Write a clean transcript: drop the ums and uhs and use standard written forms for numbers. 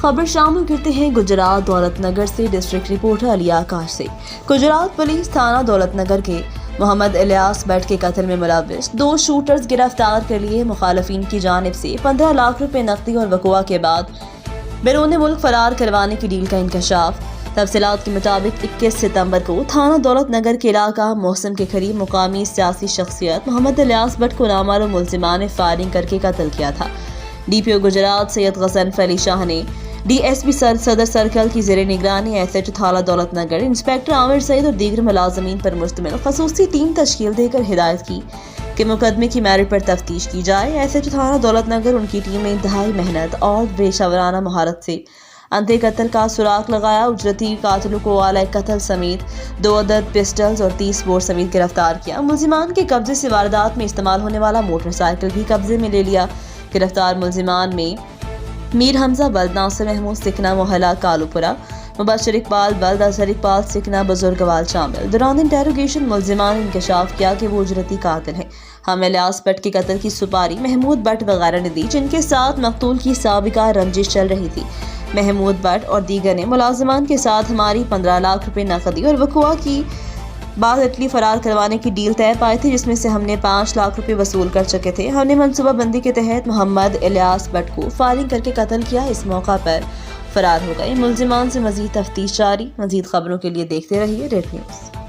خبر شامل کرتے ہیں گجرات دولت نگر سے ڈسٹرکٹ رپورٹر علی آکاش سے۔ گجرات پولیس تھانہ دولت نگر کے محمد الیاس بٹ کے قتل میں ملوث 2 شوٹرز گرفتار کر لیے۔ مخالفین کی جانب سے 15 لاکھ روپے نقدی اور وقوع کے بعد بیرون ملک فرار کروانے کی ڈیل کا انکشاف۔ تفصیلات کے مطابق 21 ستمبر کو تھانہ دولت نگر کے علاقہ محسن کے قریب مقامی سیاسی شخصیت محمد الیاس بٹ کو نامعلوم ملزمان نے فائرنگ کر کے قتل کیا تھا۔ ڈی پی او گجرات سید غزنفر علی شاہ نے ڈی ایس پی صدر سرکل کی زیر نگرانی ایس ایچ تھانہ دولت نگر انسپکٹر عامر سعید اور دیگر ملازمین پر مشتمل خصوصی ٹیم تشکیل دے کر ہدایت کی کہ مقدمے کی میرٹ پر تفتیش کی جائے۔ ایس ایچ تھانہ دولت نگر ان کی ٹیم نے انتہائی محنت اور پیشہ ورانہ مہارت سے انتھے قتل کا سراغ لگایا۔ اجرتی قاتلوں کو آلہ قتل سمیت 2 عدد پسٹلز اور 30 بور سمیت گرفتار کیا۔ ملزمان کے قبضے سے واردات میں استعمال ہونے والا موٹر سائیکل بھی قبضے میں لے لیا۔ گرفتار ملزمان میں میر حمزہ بلد ناصر محمود سکنا محلہ کالوپورہ، مبشر اقبال بلد اظہر اقبال سکنا بزرگوال شامل۔ دوران انٹیروگیشن ملزمان نے انکشاف کیا کہ وہ اجرتی قاتل ہیں۔ ہم الیاس بٹ کے قتل کی سپاری محمود بٹ وغیرہ نے دی، جن کے ساتھ مقتول کی سابقہ رنجش چل رہی تھی۔ محمود بٹ اور دیگر نے ملازمان کے ساتھ ہماری 15 لاکھ روپے نقدی اور وقوع کی بعد اٹلی فرار کروانے کی ڈیل طے پائی تھی، جس میں سے ہم نے 5 لاکھ روپے وصول کر چکے تھے۔ ہم نے منصوبہ بندی کے تحت محمد الیاس بٹ کو فائرنگ کر کے قتل کیا، اس موقع پر فرار ہو گئے۔ ملزمان سے مزید تفتیش جاری۔ مزید خبروں کے لیے دیکھتے رہیے ریڈ نیوز۔